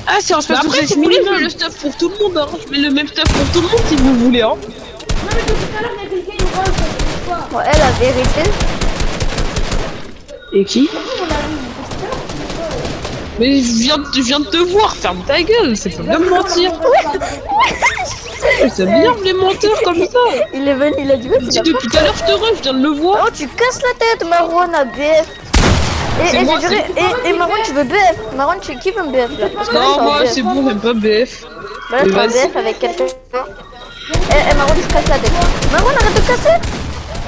Ah, c'est en Mais space après, si vous voulez, je mets le stuff pour tout le monde, hein. Je mets le même stuff pour tout le monde si vous voulez, hein. Non, mais tout à l'heure, il y a quelqu'un qui me parle, ça se Ouais, la vérité. Et qui? on l'a vu. Mais je viens de te voir, ferme ta gueule, c'est pas bien de mentir. C'est bien les menteurs comme ça. Il est venu, il a dit ouais, Dis depuis tout à l'heure, je te rush, je viens de le voir. Oh, tu casses la tête, Marwan, à BF. C'est Et moi, j'ai juré, et Marwan, tu veux BF? Marwan, qui veut BF là? Parce que là, Non, c'est en moi BF. c'est bon, j'aime pas BF. Bah là, Mais c'est en vas-y. BF avec quelqu'un. Marwan, tu casses la tête. Marwan, arrête de casser!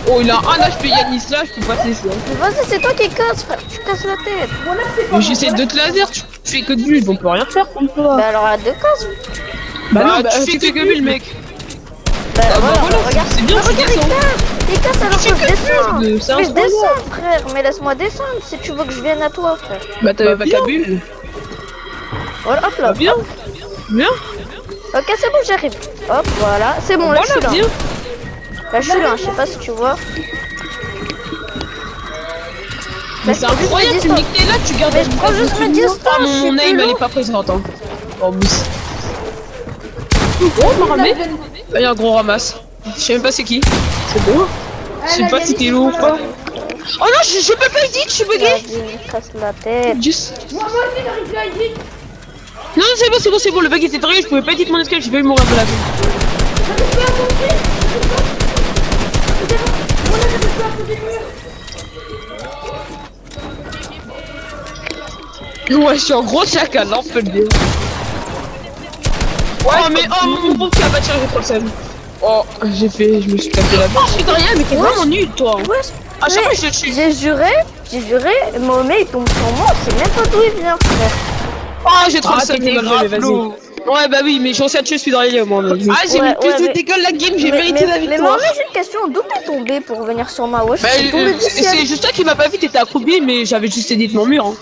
Oh, il a un HP Yanis là, je peux passer ça. Mais vas-y, c'est toi qui casses, frère. Tu casses la tête. Voilà, c'est pas Mais j'essaie de te laser, tu fais que de bulle, on peut rien faire comme ça. Bah alors, arrête de casser. Bah, tu fais que bulle, mec. Bah Ah bah voilà, regarde. c'est bien, Mais tu regarde, descends. il casse alors Tu que fais je que descends. bulle, c'est Mais je incroyable. descends, frère. Mais laisse-moi descendre si tu veux que je vienne à toi, frère. Bah t'avais pas bien. qu'à bulle. Voilà, hop là. Bien. Bien. Ok, c'est bon, j'arrive. Hop, voilà. C'est bon, là, je suis Voilà, là. bien. Là, je suis là, je sais pas si tu vois. Mais c'est incroyable, tu me dis que t'es là, tu gardes Mais je prends juste mes distances. Ah, je suis mon plus aim, elle lourd. est pas présente, hein. Oh, bousse. Oh, m'a ramé. Il y a un gros ramasse. Je sais même pas c'est qui. C'est bon. Je sais pas si t'es lourd ou pas. Oh non, je peux pas edit, je suis bugué. Vas-y, me casse la tête. Juste. Moi aussi, j'arrive plus à edit. Non, c'est bon, le bug était arrivé, je pouvais pas edit mon escalade, j'ai pas eu mourir de la vie. J'arrive plus à monter. Moi, là, j'arrive plus à monter le mur. Ouais, je suis en gros chacal, là, on peut le dire. Oh, mais oh, mon bon qui a battu, j'ai trop le seum. Oh, je me suis tapé la barre. Oh, je suis de rien, mais t'es vraiment nul, toi. Ouais, À chaque fois, mais je suis. j'ai juré, Mohamed il tombe sur moi, c'est même pas d'où il vient, frère. Oh, j'ai trop Ah, le seum, t'es c'est grave, grave, vas-y. Ouais, bah oui, mais j'ai aussi à tuer, je suis dans les lieux, moi. Ah, j'ai Ouais, mis plus ouais, de mais- dégâts la game, j'ai Mais mérité la victoire. Mohamed, j'ai une question, d'où t'es tombé pour venir sur ma wesh? Bah, T'es tombé du ciel. c'est juste toi qui m'as pas vu, t'étais accroupi, mais j'avais juste édité mon mur. Hein.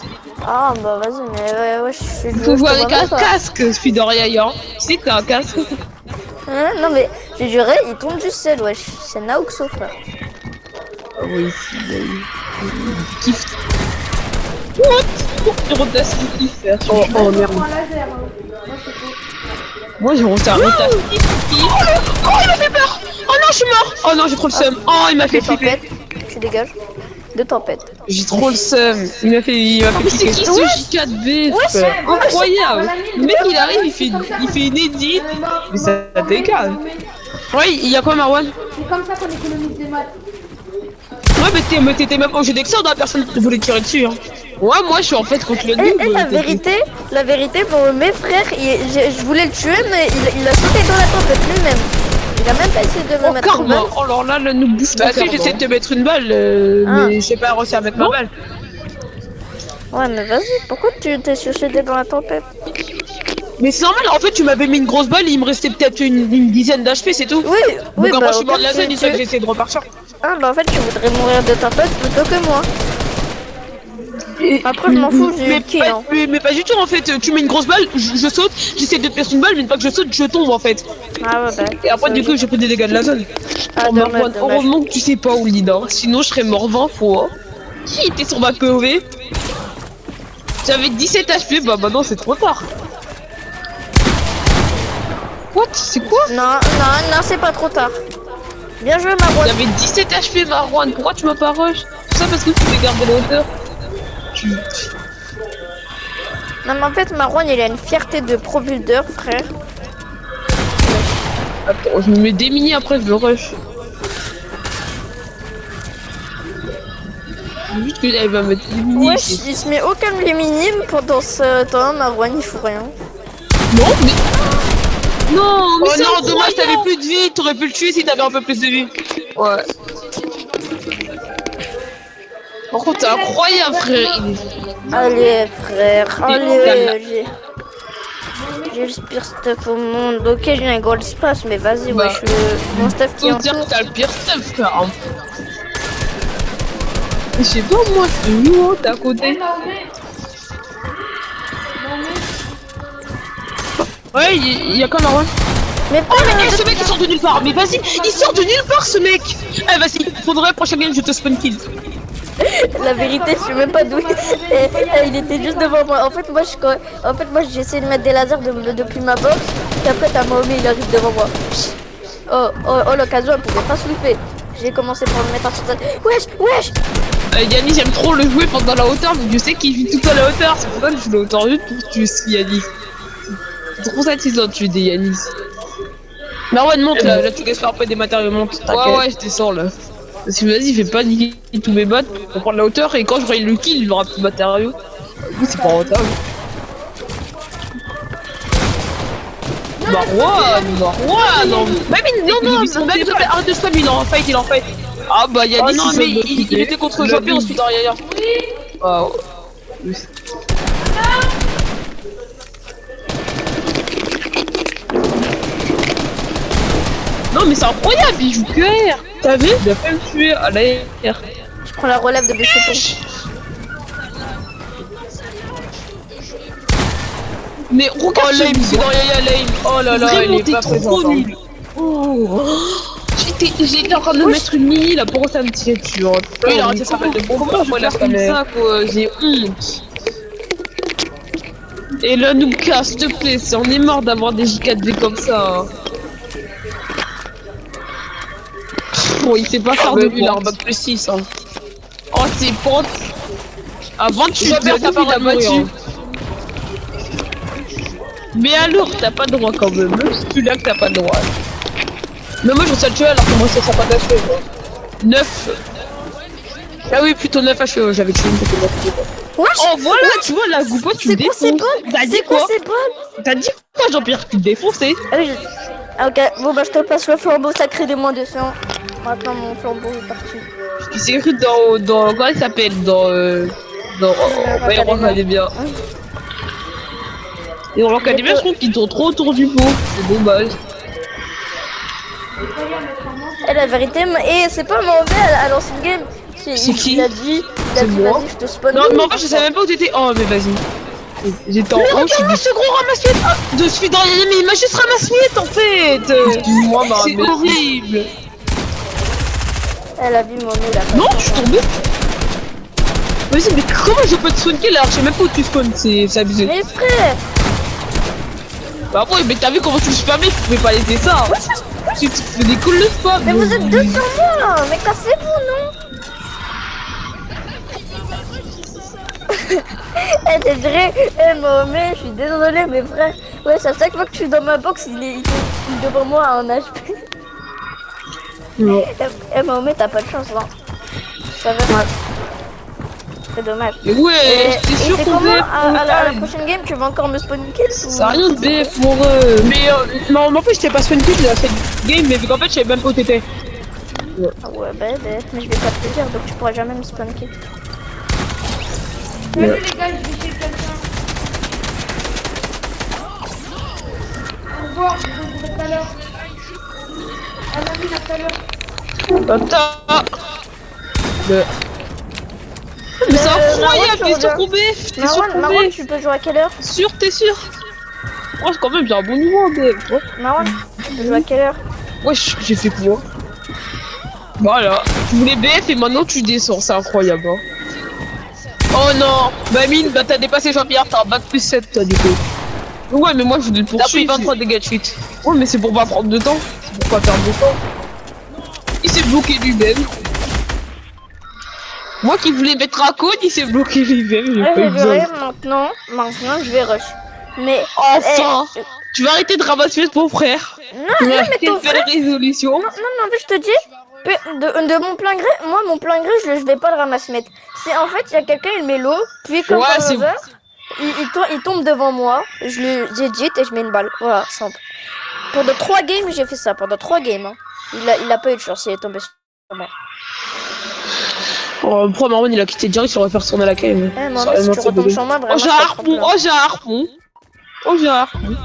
Ah bah vas-y, mais ouais, je suis Faut jouer avec un casque, je suis de rien. Tu sais que t'as un casque. Hein, non mais, j'ai juré, il tombe du ciel, wesh. C'est Naoxo, frère. Oui, kiffe. What? Je retasse qui kiffe faire. Oh merde. Moi, laser. Moi, c'est tout. Moi j'ai remonté un retasse. Oh, il m'a fait peur. Oh non, je suis mort. Oh non, j'ai trop le seum. Oh, il m'a fait De flipper. tempête, tu dégages. De tempête. J'ai trop le seum. Il m'a fait cliquer. C'est qui ce J4B? Incroyable. Le mec il arrive, il fait une edit. Mais ça dégage. Ouais, il y a quoi, Marwan? C'est comme ça qu'on économise des maths. Ouais, mais t'étais même pas au jeu d'exor, la personne qui voulait tirer dessus. Hein. Ouais, moi je suis en fait contre le noob. Et la vérité pour mes frères, je voulais le tuer, mais il a sauté dans la tempête lui-même. Il a même pas essayé de me mettre une balle. Karma. Oh alors là, le noob bouge. Bah si, j'essaie de te mettre une balle, Ah. mais j'ai pas réussi à mettre ma balle. Ouais, mais vas-y, pourquoi tu t'es suicidé dans la tempête? Mais c'est normal, en fait tu m'avais mis une grosse balle, il me restait peut-être une dizaine d'HP, c'est tout. Oui, oui, Donc bah moi je suis mort de la aucun zone, il faut que j'essaie de repartir. Ah bah en fait tu voudrais mourir de tempête plutôt que moi. Après je m'en fous, j'ai eu Mais le kill. pas, Hein. mais pas du tout en fait, tu mets une grosse balle, je saute, j'essaie de te mettre une balle, mais une fois que je saute, je tombe en fait. Ah ouais bah. Et après du coup j'ai pris des dégâts de la zone. Ah, Oh, dommage, Marwan, dommage. heureusement que tu sais pas où lead, hein. Sinon je serais mort 20 fois. Qui était sur ma POV? J'avais 17 HP, bah maintenant c'est trop tard. What? C'est quoi? Non, c'est pas trop tard. Bien joué Marwan. J'avais 17 HP Marwan, pourquoi tu m'as pas rush? Tout ça parce que tu veux garder la hauteur. Non mais en fait Marwan il a une fierté de pro builder frère. Attends, je me mets démini après je le rush. Juste que elle va mettre démini. Wesh, il se met aucun minime pendant ce temps, Marwan il fout rien. Non mais... Non mais Oh c'est non, dommage, t'avais plus de vie, t'aurais pu le tuer si t'avais un peu plus de vie. Ouais. Par contre t'es incroyable frère. Allez frère, allez, calme. j'ai le pire stuff au monde. Ok j'ai un gold space mais vas-y Bah, wesh, mon stuff qui Faut en dire que t'as le pire stuff frère. Hein. Je sais pas moi, je suis où hein, t'es à côté. Ouais, il y a quoi Marwan? Mais Oh mais ce mec il sort de nulle part, mais vas-y, il sort de nulle part ce mec. Eh vas-y, faudrait prochaine game je te spawn kill. La vérité, je sais même pas d'où. Il était juste devant moi. En fait, moi, j'ai essayé de mettre des lasers depuis ma box. Et après, t'as Mahomet, il arrive devant moi. Oh, l'occasion, elle pouvait pas se louper. J'ai commencé par le mettre en total. Wesh. Yanis, j'aime trop le jouer pendant la hauteur, mais je sais qu'il vit tout à la hauteur. C'est pour ça que je joue la hauteur juste pour tuer ce Yanis. C'est trop satisfaisant de tuer des Yanis. Marwan, monte là, tu laisses faire après des matériaux, monte. Ouais, je descends là. Parce que vas-y, fais pas niquer tous mes bots pour prendre la hauteur et quand je ferai le kill, il aura plus de matériaux. Du coup, c'est pas rentable. Marwan, non. Même arrête de spam, il est en fight. Ah bah Yanis, non mais il était contre Jean-Pierre ensuite derrière. Waouh. Non mais c'est incroyable, il joue que R. T'as vu? Il a fait me tuer à l'air. Je prends la relève de BCP. Mais regarde Lame, c'est dans Yaya Lame. Oh là là, il est pas trop nul. J'étais en train de mettre une mini là pour ça me tirer dessus. Il a arrêté sa balle de bombe. Comment je comme ça quoi? J'ai honte. Et là nous casse, s'il te plaît, on est mort d'avoir des J4V comme ça. Bon, il sait pas faire de lui, il a un bac plus 6. Hein. Oh, c'est potes. Avant tu t'as pas battu. Mais alors, t'as pas le droit quand même. Même si tu l'as que t'as pas le droit. Mais moi, je sais le tuer alors que moi, ça sera pas d'achever. 9. Ah oui, plutôt 9 HE, j'avais tué une petite Wesh. Oh, voilà, tu vois, la Goupo, tu me défonces. C'est quoi ces balles? T'as dit quoi, Jean-Pierre? Tu te défonçais? Ah, ok, bon, bah, je te passe le flambeau sacré des moins 200. Maintenant, mon flambeau est parti. Il s'est écrit dans. Comment il s'appelle? Dans. Hero Academia. Et dans l'Academia, je trouve qu'ils tournent trop autour du pot. C'est dommage. Et la vérité, et c'est pas mauvais à l'ancienne game. C'est qui? Il a dit, vas-y, je te spawn. Non, mais en fait, je savais même pas où t'étais. Oh, mais vas-y. J'étais en haut, je suis ce gros ramasse-miettes. Je suis dans mais il m'a juste ramasse-miettes en fait. Excuse-moi, c'est horrible. Elle a vu mon nez là. Non, je suis tombé. Vas-y, mais comment je peux te spawn kill alors je sais même pas où tu spawns, c'est abusé. Mais frère. Bah bon, mais t'as vu comment tu le spammais, tu pouvais pas laisser ça. Tu fais des coups de spam. Mais vous êtes deux sur moi, mais cassez-vous, non? C'est vrai, Mohamed, je suis désolé, mais frère, ouais, à chaque fois que je suis dans ma box, il est devant moi en HP. Mohamed, t'as pas de chance, là. Ça va. Ouais. C'est dommage. Mais ouais, j'étais sûr qu'on devait. À la prochaine game, tu vas encore me spawn kill ou... Ça a rien de BF pour eux. Mais non, en fait, j'étais pas spawn kill dans cette game, mais vu qu'en fait, je savais même pas où t'étais. Ouais, mais je vais pas te le dire, donc tu pourras jamais me spawn kill. Salut les gars, je vais chez quelqu'un. Au revoir, je vous retrouverai tout à l'heure. À la mine, à tout à l'heure. Attends. Mais c'est incroyable, t'es surcourbé. Marwan, tu peux jouer à quelle heure? T'es sûr? Oh, quand même, j'ai un bon niveau en BF, toi. Marwan, tu peux jouer à quelle heure? Wesh, j'ai fait quoi? Voilà, tu voulais BF et maintenant tu descends, c'est incroyable. Hein. Oh non, bah mine, bah t'as dépassé Jean-Pierre, t'as un bac plus 7 toi du coup. Ouais, mais moi je voulais le poursuivre. T'as pris 23 dégâts de chute. Ouais, mais c'est pour pas prendre de temps, c'est pour pas perdre de temps. Il s'est bloqué lui-même. Moi qui voulais mettre un code, il s'est bloqué lui-même. Maintenant, je vais rush. Mais enfin, tu vas arrêter de ramasser ton frère. Non, mais ton frère... résolution. Non, mais je te dis, de mon plein gré, moi mon plein gré, je vais pas le ramasser. C'est en fait, il y a quelqu'un, il met l'eau, puis comme par hasard, il tombe devant moi, j'édite et je mets une balle. Voilà, simple. Pendant 3 games, j'ai fait ça. Pendant 3 games. Hein. Il a pas eu de chance, il est tombé sur moi. Oh, pourquoi Marwan il a quitté direct, il aurait fait retourner la cave. Si tu retombes sur moi, vraiment. Oh, j'ai un harpon! Oh, j'ai un harpon! Oh, j'ai un harpon!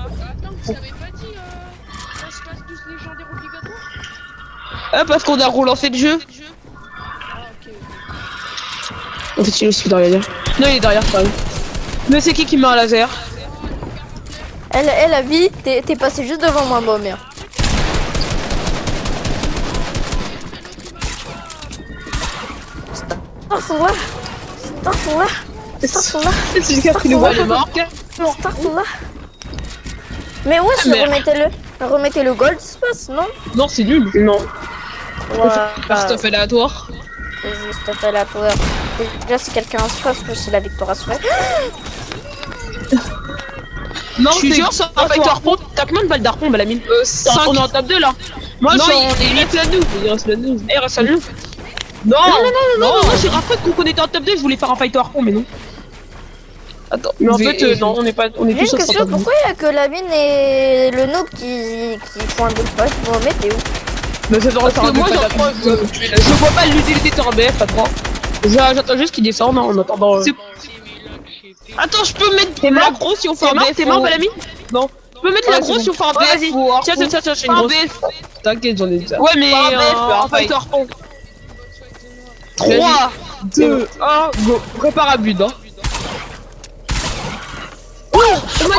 Ah, parce qu'on a relancé le jeu. En fait, il est aussi derrière. Non, il est derrière, quand même. Mais c'est qui met un laser? Elle a vie, t'es passé juste devant moi, bon merde. Astaghfirullah. Astaghfirullah. Astaghfirullah. C'est le gars qui nous voit les marques. Astaghfirullah. Mais ouais, Ah, merde. remettez le gold space, non? Non, c'est nul. Non. Ouais. Stuff aléatoire. Vas-y, stuff aléatoire. Déjà, si quelqu'un a un space, c'est la victoire à se faire. Non, Je suis sûr, sur un fighter harpon, t'as combien de balles d'harpon, Balamine? 5. On est en top 2 là. Moi, Non, il reste la nous. Il reste la news. Il reste la nous. Non, Non, moi j'ai rappelé qu'on était en top 2, je voulais faire un fighter harpon, mais non. Attends, Mais en fait, non, on est pas. On est J'ai tous une sur question, top 2. pourquoi il y a que la mine et le noob qui font un bullfight? Mohamed, t'es où? Mais ça devrait faire un moi, peu je vois pas l'utilité de faire un BF, attends. J'attends juste qu'il descende en attendant. Attends, je peux mettre l'aggro si on fait un BF. T'es mort, Balamine? Non. Je peux mettre l'aggro si on fait un BF. Tiens, j'ai une grosse. T'inquiète, j'en ai déjà. Ouais, mais un fighter harpon. 3, 2, 1, go. Prépare à but, hein. Oh, non,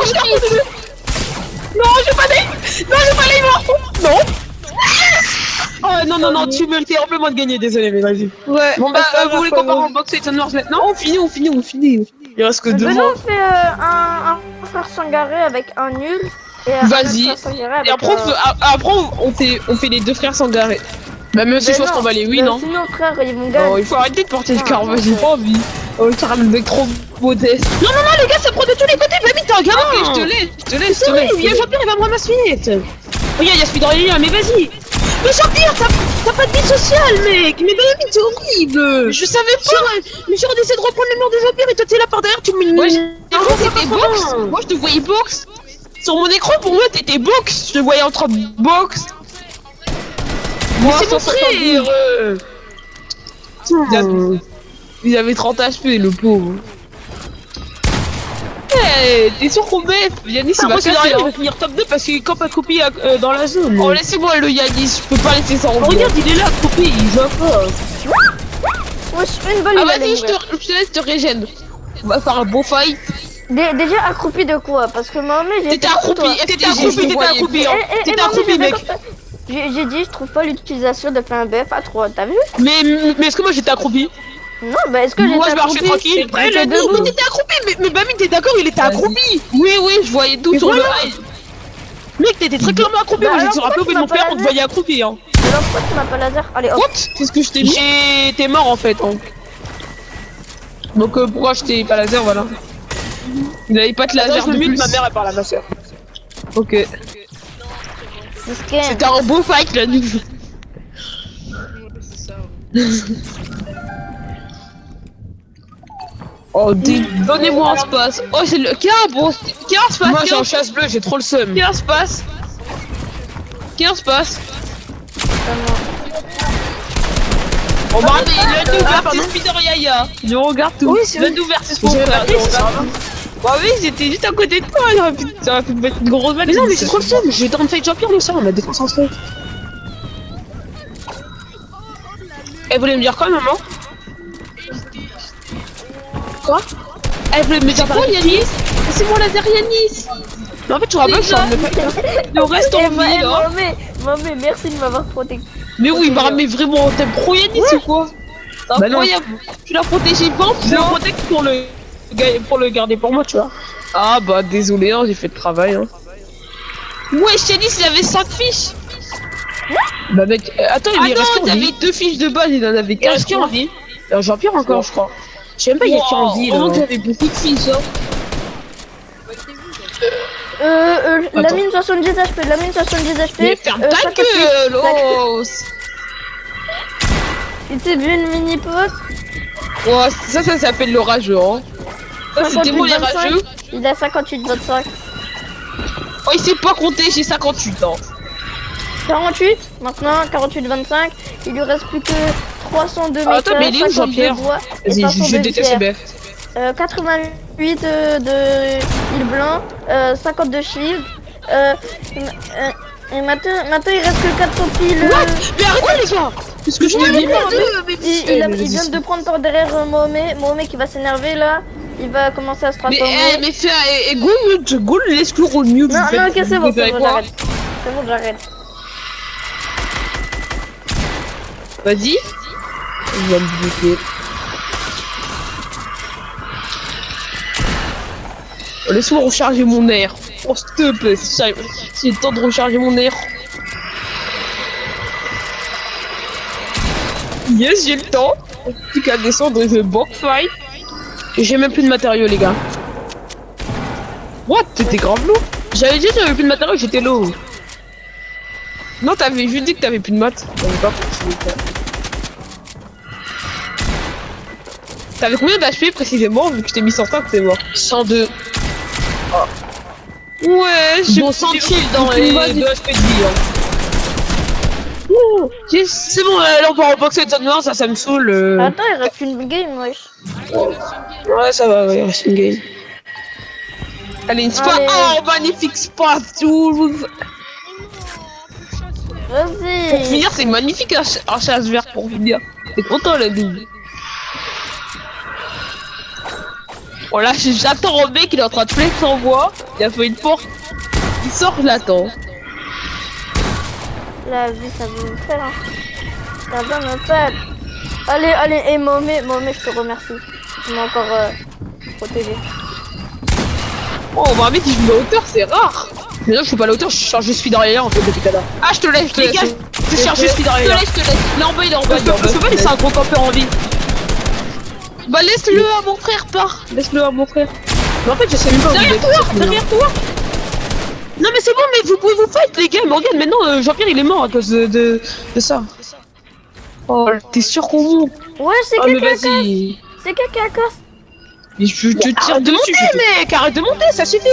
j'ai pas d'aim. Non, j'ai pas d'aim harpon. Non. Oh non, tu méritais amplement de gagner, désolé, mais vas-y. Ouais. Bon, bah, vous voulez qu'on part en boxe et Wars maintenant? On finit. Il reste que 2 Venons, mois. on fait un frère sangaré avec un nul. Et un Vas-y. frère sangaré avec Et après, on fait les deux frères s'engarer. Bah, même si je pense qu'on va les win, non? Sinon, frère, ils vont Non, gagner. il faut arrêter de porter le car, Ah, vas-y, ouais. pas envie. Oh, carrément, le mec trop modeste. Non, les gars, ça prend de tous les côtés, Baby, t'es un gamin! Ok, je te laisse. C'est vrai, il y a Jean-Pierre, il va me ramasser vite. Regarde, il y a Speed en ligne, mais vas-y. Mais Jean-Pierre, t'as pas de vie sociale, mec. Mais Baby, c'est horrible. Mais je savais pas. Mais genre, on essaie de reprendre le nom de Jean-Pierre et toi, t'es là par derrière, tu me Moi, c'était box. Moi, je te voyais box. Sur mon écran, pour moi, t'étais box. Je te voyais en train de box. Mais c'est mon frère. Il avait 30 HP, le pauvre. Hey, t'es sûr qu'on BF Yanis, il va Moi, c'est casser, rien, il hein. va finir top 2 parce qu'il campe à copie dans la zone. Oh, laissez-moi le Yanis, je peux pas laisser ça en vie. Regarde, il est là, copie, il joue pas. Wesh, une balle, Ah, il allait vas-y, je mourir. te laisse te régène. On va faire un beau fight. Déjà accroupi de quoi? Parce que Mohamed, j'ai T'étais accroupi, t'étais accroupi, hein. T'étais accroupi, mec. J'ai dit, je trouve pas l'utilisation de faire un BF à 3, t'as vu? Mais est-ce que moi j'étais accroupi? Non, bah est-ce que Moi j'étais je marchais accroupi? tranquille. J'étais debout. Mais t'étais accroupi, mais Bami, t'es d'accord, il était Vas-y. accroupi. Oui, je voyais tout Mais sur voilà. le high. Mec, t'étais très clairement accroupi. Bah Moi j'ai alors, sur un peu pourquoi de mon tu m'as père, pas on te laser voyait accroupi, hein. Alors pourquoi tu m'as pas laser? Allez, hop. What Qu'est-ce que je t'ai dit T'es mort en fait, hein. Donc pourquoi je t'ai pas laser, voilà. Il avait pas de laser Attends, je de me mute, plus. ma mère elle parle à ma soeur. Ok. C'est ce qu'est. C'était un beau fight là, nous. Oh, donnez-moi un space. Oh, c'est le. Qui a un space Moi j'ai un chasse bleu, j'ai trop le seum. Qui a un space Qui a un space On va regarder le Ah, ouvert, pardon. c'est Spider Yaya. Je regarde tout. Oui, c'est le ouvert, c'est son frère. Bah oui, j'étais juste à côté de toi, ça aurait pu me mettre une grosse balle. Mais non, mais c'est trop le seum. J'ai dans le fight Jean-Pierre, nous ça, on a déconcentré. Elle voulait me dire quoi, maman? Quoi? Elle voulait me dire quoi, Yanis? C'est moi laser Yanis. Mais en fait, tu vois pas que je suis en train de me faire. Le reste en vie, là. Mohamed, merci de m'avoir protégé. Mais oui, bah, mais vraiment, t'aimes trop Yanis ou quoi? C'est Bah non. incroyable. Tu l'as protégé pas, Je le protège pour le garder pour moi, tu vois. Ah bah désolé, hein, j'ai fait le travail. Hein. Ouais, Yanis, il avait 5 fiches. Bah mec, attends, Ah il est non, resté en t'avais vie. 2 fiches de base, il en avait Il reste 4. qui en vie? Jean-Pierre encore, je crois. Je sais même pas, il y a qui en vie, là. Oh, t'avais beaucoup de fiches, hein. La Attends. mine 70 HP, la mine 70 HP. Mais ferme ta 58. gueule, oh. Il s'est vu une mini pote. Ouais, ça s'appelle le rageux, hein. Ça, c'était moi les 25. rageux. Il a 58-25. Oh, il sait pas compter, j'ai 58 ans. 48, maintenant 48-25. Il lui reste plus que 302 Ah, attends, mais il est où, 52 Jean-Pierre bois et Vas-y, 502 je déteste pierres. CBF. 88 de île blanc, 50 de shield. Et maintenant il reste que 400 piles. Mais arrêtez, les gars! Qu'est-ce que je t'ai dit? Il vient de prendre par derrière Mohamed. Mohamed qui va s'énerver là. Il va commencer à se Mais, transformer. mais fais un go l'exclure au mute. Non, non, ok, c'est bon, j'arrête. j'arrête. C'est bon, j'arrête. Vas-y. Il va me bloquer. Laisse-moi recharger mon air. Oh, s'il te plaît, j'ai le temps de recharger mon air. Yes, j'ai le temps. Plus qu'à descendre et je box fight. J'ai même plus de matériaux, les gars. What? T'étais grave lourd? J'avais dit que j'avais plus de matériaux, j'étais lourd. Non, t'avais juste dit que t'avais plus de maths. T'avais combien d'HP précisément vu que je t'ai mis 105, t'es mort? 102. Oh. Ouais, j'ai Bon, 100 kills dans les 2 HP de vie. C'est bon, là on peut remboxer de noir, ça me saoule. Attends, il reste une game, wesh. Ouais, ça va, ouais, il reste une game. Allez, une spot. Allez. Oh, magnifique spot. Pour Vas-y. finir, c'est magnifique un chasse vert pour finir. T'es content, la double. Voilà, j'attends Robé qu'il est en train de flex en voix. Il a fait une porte. Il sort, je l'attends. La vie, ça veut me faire. Hein. Ça va me faire. Allez, et Mohamed, je te remercie. Tu m'as encore protégé. Oh, bah, mec, il joue de hauteur, c'est rare. Mais là, je suis pas à la hauteur, je suis derrière en fait depuis tout à l'heure. Ah, je te laisse, Les gars, je cherche, je suis derrière. Je te laisse. Il est en bas, il est en bas. Je peux pas laisser un gros campeur en vie. Bah, laisse-le à mon frère, part. Laisse-le à mon frère. Mais en fait, je sais même pas où il est. Derrière toi. Non, mais c'est bon, mais vous pouvez vous fight, les gars. Mais regarde, maintenant, Jean-Pierre, il est mort à cause de ça. Oh, t'es sûr qu'on monte? Ouais, c'est Ah, mais quelqu'un casse. vas-y. C'est quelqu'un casse. Mais je te tire Arrête de dessus. monter, mec. Arrête de monter, ça suffit.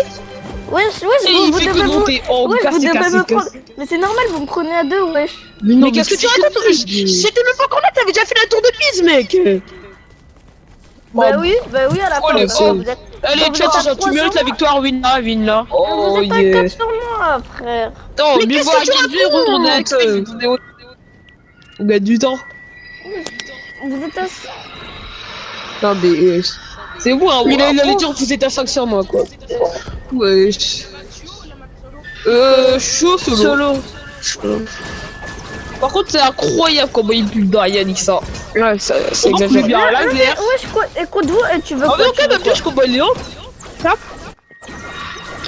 Ouais, Et il fait que monter. Oh, Ouais, casse, vous devez casse, me casse. prendre. Mais c'est normal, vous me prenez à deux, wesh. Mais Qu'est-ce que tu racontes? J'étais même pas encore là, t'avais déjà fait la tour de Pise, mec. Bah oui, à la Oh, fin. le bah, con. vous êtes- Allez, Bah, vous êtes à tu 3 mérites sur la victoire, win là. Vous Oh, êtes à 4 yeah. sur moi, frère. Attends, Mais mais qu'est-ce voilà, que tu j'ai vu racontes? on gagne du temps. Vous êtes à... Non, mais c'est bon, hein, il allait dire que vous êtes à 5 sur moi, quoi. Ouais. Chaud solo. Par contre, c'est incroyable comment il pue dans Yannick, ça. Ouais, c'est exagéré. Bien à la VR. Écoute-vous, et tu veux Ah, quoi mais tu ok, veux même quoi plus, je comprends Léon. Tap.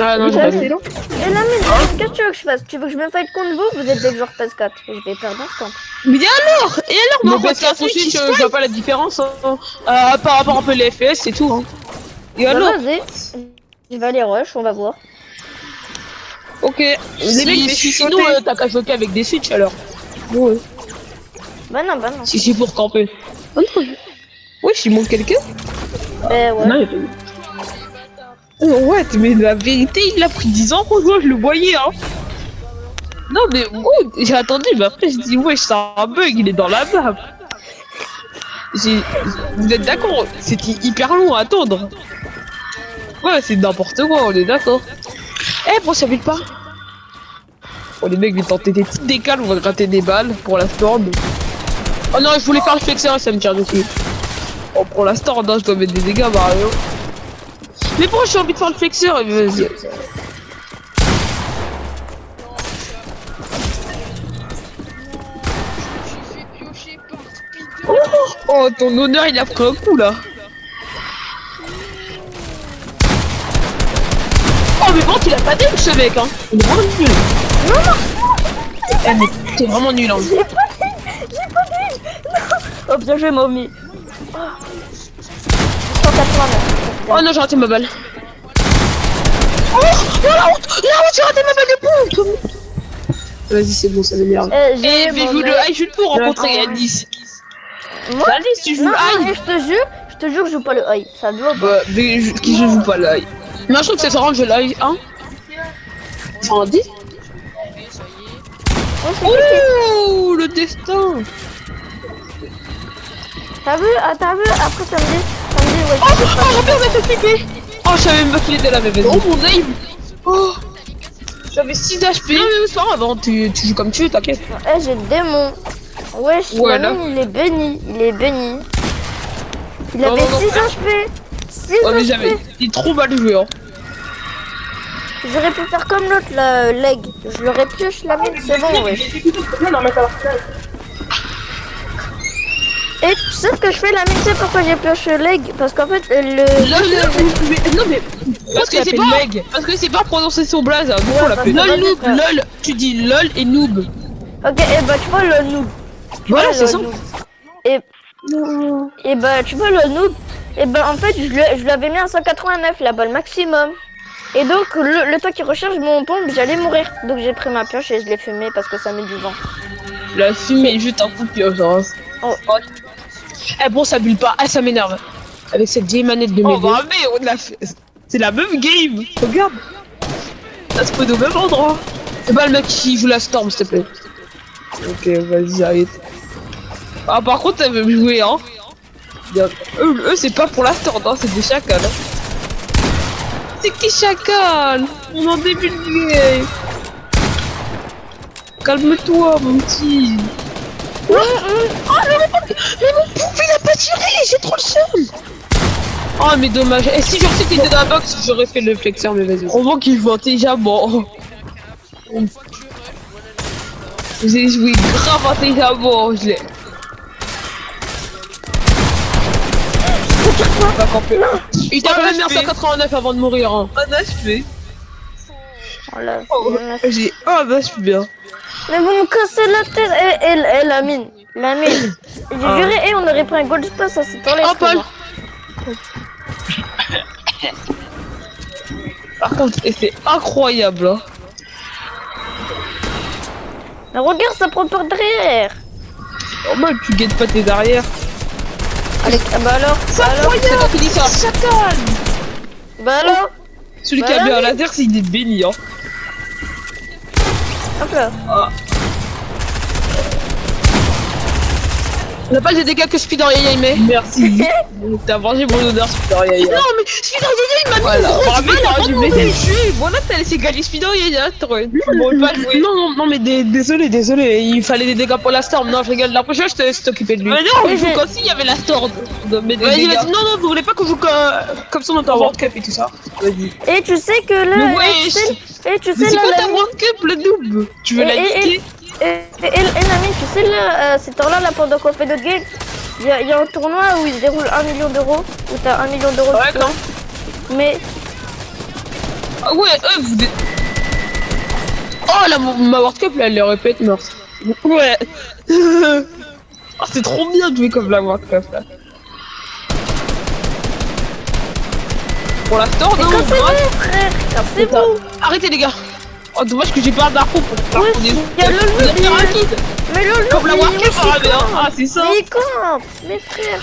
Ah non, j'ai pas vu. Et là, mais qu'est-ce que tu veux que je fasse? Tu veux que je me fight contre vous? Vous êtes des joueurs PS4. Je vais perdre un temps. Mais alors? Et alors, Mais moi, parce qu'à aussi, je vois pas la différence, hein. Par rapport un peu les FPS, c'est tout, hein. Et Bah, alors? vas-y. Je vais aller rush, on va voir. Ok. Les mecs, sinon, t'as qu'à choquer avec des switches, alors. Ouais. Bah non. Si c'est pour camper. Oh non. Ouais, il manque quelqu'un. Bah ouais. Non, il y a pas eu. Oh, ouais, mais la vérité, il a pris 10 ans, franchement, je le voyais, hein. Non, mais oh, j'ai attendu, mais après, je dis, ouais, c'est un bug, il est dans la map. Vous êtes d'accord? C'était hyper long à attendre. Ouais, c'est n'importe quoi, on est d'accord. Eh, pourquoi ça vite pas? Oh, les mecs, ils tenter des petites décales, on va gratter des balles pour la storm. Oh non, je voulais faire le flexeur, ça me tire dessus. Oh, pour la storm, non, je dois mettre des dégâts, Mario. Mais pourquoi j'ai envie de faire le flexeur? Vas-y. Oh, ton honneur, il a pris un coup, là. Oh, mais bon, il a pas d'aim, ce mec, hein. Il est vraiment nul. Eh, mais t'es vraiment nul, hein. J'ai pas dit. Non. Oh, bien joué, Mommy. 189. Oh non, j'ai raté ma balle. Oh, la honte, j'ai raté ma balle de pompe. Vas-y, c'est bon, ça m'énerve. Eh, Eh, mais joue le high juste pour rencontrer Yanis. Moi? Allez, si tu joues Non, le high. et je te jure, je joue pas le high. Ça doit pas. Bah, mais qui je joue pas le high. Mais je trouve que ça s'arrange le high, hein. Ça en dit? Oh, c'est qui Oh, le destin. T'as vu? Après ça me dit, ouais. Oh, Robert m'a fait flipper. Oh, je savais même pas qu'il était là, mais vas-y. Oh, mon aim. Oh, j'avais 6 HP. Non, mais c'est pas grave, hein, tu joues comme tu veux, t'inquiète. Eh, j'ai le démon. Wesh, Ouais, là. il est béni. Il Non, avait non, non. 6 HP. 6 Oh, mais HP. jamais. Il est trop mal joué, hein. J'aurais pu faire comme l'autre, la leg. Je l'aurais pioche la mine, c'est bon, wesh. Et tu sais ce que je fais la mine, tu sais pourquoi j'ai pioché leg? Parce qu'en fait Non mais parce que c'est pas leg. Parce que c'est pas prononcer son blaze. On l'appelle lol noob. Lol, tu dis lol et noob. Ok, et bah tu vois le noob. Voilà, c'est ça. Et bah tu vois le noob. Et bah en fait je l'avais mis à 189 la balle maximum. Et donc le temps qu'il recharge mon pompe, j'allais mourir. Donc j'ai pris ma pioche et je l'ai fumé parce que ça met du vent. La fumée, juste un coup de pioche. Hein. Oh. Eh bon, ça bulle pas. Ah, ça m'énerve. Avec cette vieille manette de mes bah mais on l'a fait. C'est la même game. Regarde. Ça se peut au même endroit. C'est pas le mec qui joue la Storm, s'il te plaît. Ok, vas-y, arrête. Ah, par contre, t'as même joué, hein. Eux c'est pas pour la Storm, hein, c'est des chacals. Hein. C'est qui chacal? On est en début de game. Calme-toi, mon petit. Oh, mais mon pouf, il a pas tiré, j'ai trop le seum. Oh, mais dommage. Et si j'aurais su qu'il était dans la box, j'aurais fait le flexeur, mais vas-y. On voit qu'il joue intelligemment. Vous avez joué grave intelligemment, je l'ai. Il t'a quand même mis un 189 avant de mourir. Hein. Un HP. J'ai un HP bien. Mais vous me cassez la tête et la mine. La mine. J'ai juré, et on aurait pris un gold space à cette heure-là. Paul. Par contre, c'est incroyable. Hein. Mais regarde, ça prend par derrière. Normal, tu guettes pas tes arrières. Allez, bah alors. C'est incroyable. C'est toi qui dis ça. Chacal. Bah alors. Celui qui a bien un laser, c'est il est béni. Hein. Hop là. Ah. On n'a pas les dégâts que Spider Yaya il met. Merci. T'as vengé mon honneur Spider Yaya. Non mais Spider Yaya il m'a mis une grosse balle avant de me tuer. Voilà, t'as laissé gagner Spider Yaya. T'aurais pas joué. Non mais désolé. Il fallait des dégâts pour la Storm. Non je rigole. La prochaine je te laisse t'occuper de lui. Mais non, on joue comme s'il y avait la Storm. Vas-y. Non, vous voulez pas qu'on joue comme ça on entend World Cup et tout ça. Vas-y. Et tu sais que là. Et tu sais là. C'est quoi ta World Cup le noob? Tu veux la niquer? Et Nami, tu sais là, cette heure-là, pendant qu'on fait notre game, il y a un tournoi où il se déroule 1 million d'euros, où t'as 1 million d'euros de plan. Mais... Ah ouais, vous... Oh, ma World Cup, là, elle aurait pu être morte. Ouais. Oh, c'est trop bien de jouer comme la World Cup, là. Pour la Storm, non, frère, cassez-vous. Arrêtez, les gars. Oh, dommage que j'ai pas d'infos pour faire il y a le jeu, mais le comme la World Cup, ah, c'est ça. Mais il campe. Mais frère,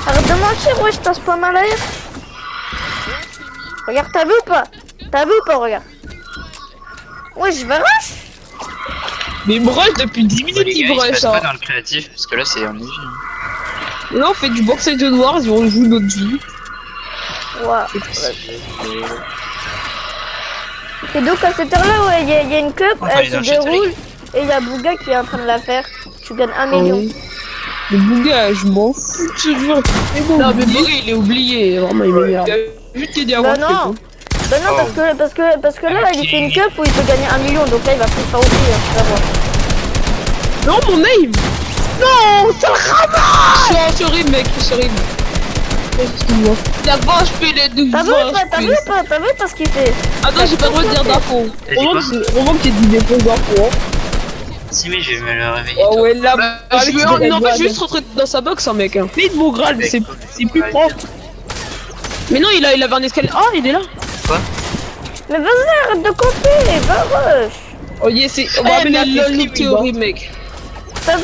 arrête de mentir, ouais, je t'en pas mal à l'air. Regarde, t'as vu ou pas? Regarde. Ouais, je vais rush. Mais il me rush depuis 10 minutes, il me rush. Pas dans le créatif, parce que là, c'est en vie. Là, on fait du boxe de noir et on joue notre vie. Ouais. Et donc à cette heure-là, ouais, il y a une cup, elle se déroule, et il y a Bouga qui est en train de la faire. Tu gagnes 1 million. Le Bouga, je m'en fous de ce jeu. Non, mais Bouga, il est oublié, vraiment, il m'énerve. Juste qu'il dit avant. Bah non, parce que là, il fait une cup où il peut gagner 1 million, donc là, il va plus faire oublier, tu vas voir. Non, mon aim. Non, ça le ramasse. Je suis horrible, mec, je suis horrible. D'abord je fais les 12. T'as vu pas ce qu'il fait? Attends, j'ai pas le droit de dire d'infos. Vraiment qu'il dit des fausses infos. Si, mais je vais me le réveiller. Oh ouais, là, non, mais juste rentrer dans sa box, hein, mec. Mais de mon Graal, c'est plus propre. Mais non, il avait un escalier. Ah, il est là. Quoi? Mais vas-y, arrête de couper, va rush. Oh yeah, on va amener la LOL théorie, mec. T'as vu?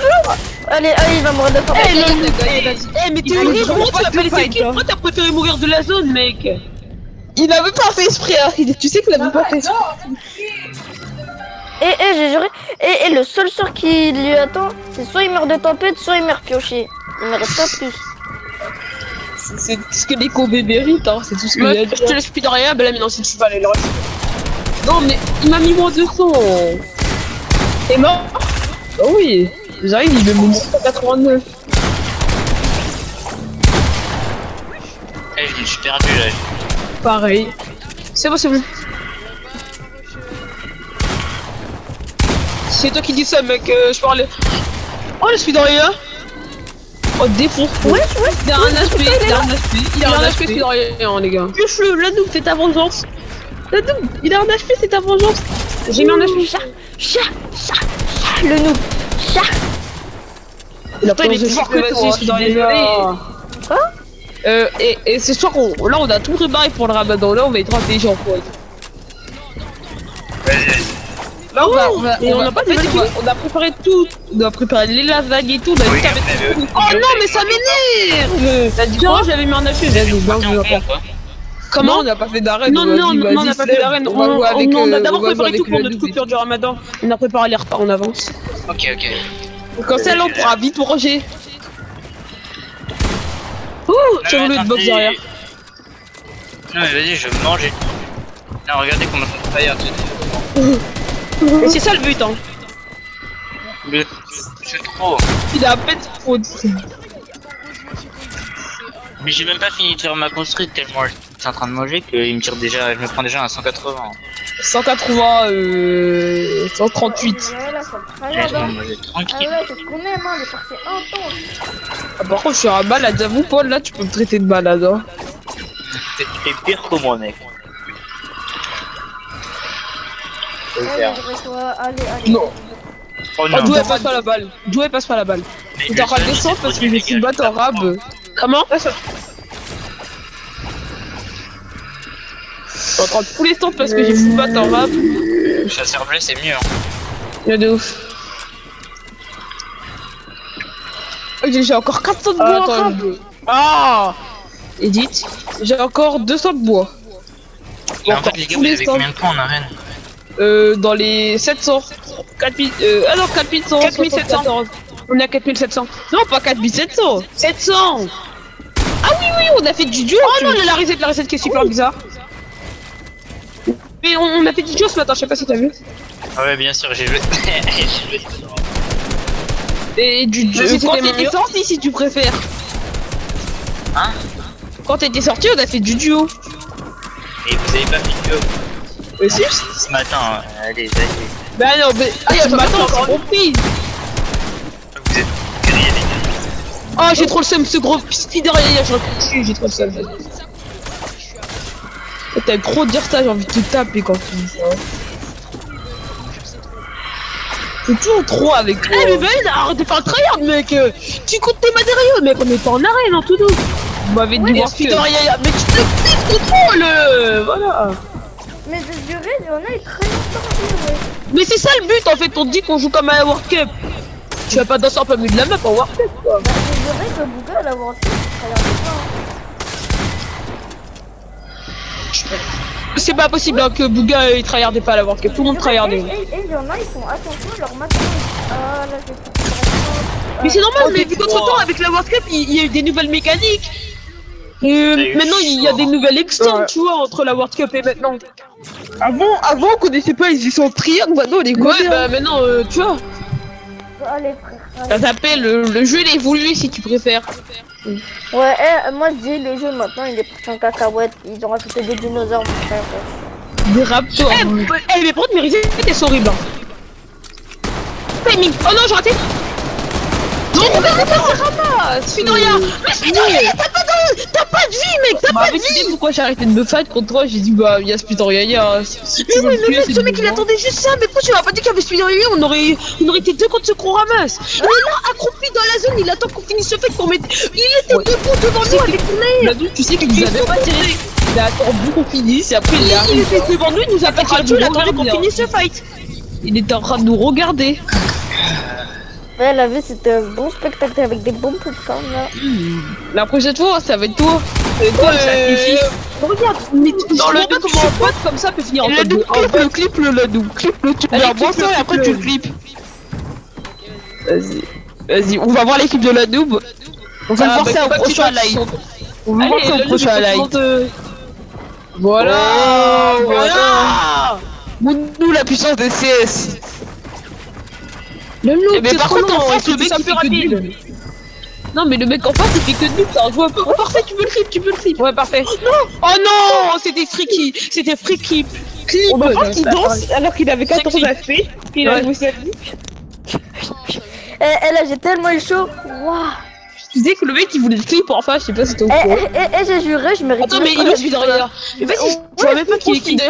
Allez, il va mourir de temps. Mais t'es horrible, comment tu as fait les équipes? Pourquoi t'as préféré mourir de la zone, mec? Il avait pas fait esprit, hein. Tu sais qu'il avait pas fait esprit. Et j'ai juré. Et le seul sort qui lui attend, c'est soit il meurt de tempête, soit il meurt pioché. Il mérite pas plus. C'est ce que les Kobe méritent, hein. C'est tout ce que j'ai à dire. Je te laisse plus de rien, ben là, mais non, si tu vas aller le reste. Non, mais il m'a mis moins 200. T'es mort? Oh oui. J'arrive, il me met 189. Je suis perdu là. Pareil. C'est bon. C'est toi qui dis ça, mec. Je parlais. Oh, je suis dans rien. Oh, défonce. Ouais, ouais. Il a un HP, il a un HP, il a un HP, c'est rien, les gars. Pioche-le, la noob, c'est ta vengeance. La noob, il a un HP, c'est ta vengeance. J'ai mis un HP. Chat, le noob. Chat. Il a pas il est plus fort que toi, je suis dans les Quoi? Et ce soir, là, on a tout préparé pour le ramadan. Là, on va être intelligent, quoi. Là, on a pas fait, on a préparé tout. On a préparé les lasagnes et tout. On a Oui, juste à mettre mais- tout. Oh non, mais ça m'énerve! T'as dit quoi? J'avais mis un HP, vas-y, Comment? on n'a pas fait d'arène. Non, non, non, on n'a pas fait d'arène. On a d'abord va jouer préparé avec tout pour le notre double. coupure du ramadan. On a préparé les repas en avance. Ok, ok. Comme ça, là, on pourra vite manger. Ouh, j'ai voulu de box derrière. Non, mais vas-y, je vais manger. Non, regardez comment ça se fire. Et c'est ça le but, hein. C'est trop. Il a à peine faute. Mais j'ai même pas fini de faire ma construite tellement je suis en train de manger qu'il me tire déjà, je me prends déjà un 180. 180, 138. Ouais, là, ça me Là, je vais travaille. manger Ah tranquille. ouais, c'est ce qu'on aime, hein, les parties intenses. Ah, par contre, je suis un malade, j'avoue, Paul, là, tu peux me traiter de malade, hein. T'es pire que moi, mec. Allez, allez. Non. Oh Oh, non. d'où elle passe pas la balle? D'où elle passe pas la balle? Mais T'es en train de descendre parce que je suis battu en rab. Comment? T'es en train de pouler stand parce que j'ai foutu battu en rab. Chasseur bleu, c'est mieux. Hein. Il y a de ouf. Oh, j'ai encore 400 de bois en Attends, rab. Ah! Edith, j'ai encore 200 de bois. Mais en fait, les gars, vous avez combien de points en arène? Dans les 700. 4000, ah non, 4100. 4700. On est à 4700. Non, pas 4700. 700. Ah oui, oui, on a fait du duo. Oh non, la recette qui est super bizarre. Mais on a fait du duo ce matin, je sais pas si t'as vu. Ah ouais, bien sûr, j'ai joué. J'ai joué. Et du duo. Quand t'étais sorti, si tu préfères. Hein? Quand t'étais sorti, on a fait du duo. Et vous avez pas fait de job Si. ce matin, allez, vas-y. Bah non, mais. Ah, ce matin, on s'est compris. Vous êtes grillés, les gars. Ah, j'ai trop le seum, ce gros spider, j'aurais pu le tuer, j'ai trop le seum. T'as trop de dire ça, j'ai envie de te taper quand tu dis ça. C'est toujours trop avec toi. Eh, mais ben, arrête de faire le tryhard, mec. Tu comptes tes matériaux, mec, on est pas en arène, hein, tout doux. Vous m'avez dit voir spider, mais tu te piques, t'es trop, voilà. Mais de durée, il y en a, ils très longtemps. Ouais. Mais c'est ça le but, en fait, on te dit qu'on joue comme à la World Cup. Tu vas pas danser un peu mieux de la map en World Cup, quoi. Bah, je dirais que Bouga, elle a avoir fait, elle a fait C'est pas possible hein, que Bouga il tryhardait pas à la World Cup, tout le monde tryhardait. Et il y en a, ils font attention, leur matériel. Ah, là, j'ai fait. Mais c'est normal, mais vu qu'entre temps avec la World Cup il y a eu des nouvelles mécaniques. Maintenant il y a des nouvelles extends, tu vois, entre la World Cup et maintenant. Avant, on connaissait pas les histoires de triangle, maintenant on les connaît. Ouais, bah maintenant, tu vois, Allez, frère. ça s'appelle le jeu il a évolué si tu préfères. Ouais, moi je dis le jeu maintenant il est parti en cacahuète, ils ont rajouté des dinosaures, mon frère. Des raptors. Mais par contre, mes résultats sont horribles. Hein. Timing. Oh non, j'ai raté. Non, mais ramasse. Spidoria. Mais Spidoria, t'as pas de vie, mec, t'as pas de vie. Pourquoi j'ai arrêté de me fight contre toi? J'ai dit, bah, il y a Spidoria, si tu veux me tuer, ce mec, il attendait juste ça. Mais pourquoi tu m'as pas dit qu'il y avait Spidoria? On aurait été deux contre ce qu'on ramasse. Il est là, accroupi dans la zone, il attend qu'on finisse ce fight pour mettre. Il était debout devant nous avec son nez. Tu sais qu'il nous avait pas tiré. Il a attendu qu'on finisse et après il était devant nous, il nous a pas tiré dessus, il attendait qu'on finisse ce fight. Il était en train de nous regarder. Ouais, la vie c'était un bon spectacle avec des bons popcorn là. La prochaine fois, ça va être toi. Toi, le sacrifice. Regarde, mais dans le pas comment un pote comme ça peut finir en top 2. Clip le Ladou, clip-le, tu regardes moi ça et après tu le clips. Vas-y, on va voir l'équipe de la noob. On va voir ça au prochain live. On va voir ça au prochain live. Voilà, voilà. Nous la puissance des CS. Le loup, mais par contre en face le mec il fait que nul. Non mais le mec en face il fait que nul, c'est un joueur. Oh parfait, tu peux le clip, Ouais parfait. Oh non, c'était freaky, clip. On va voir qu'il danse alors qu'il avait 14 HP. Il a joué sa vie. Eh là j'ai tellement eu chaud. Waouh. Tu sais que le mec il voulait le clip pour enfin, je sais pas si t'es au courant. J'ai juré, je mérite. Attends, mais il est où celui derrière? Mais vas-y, je vois même pas qu'il est qui d'ailleurs.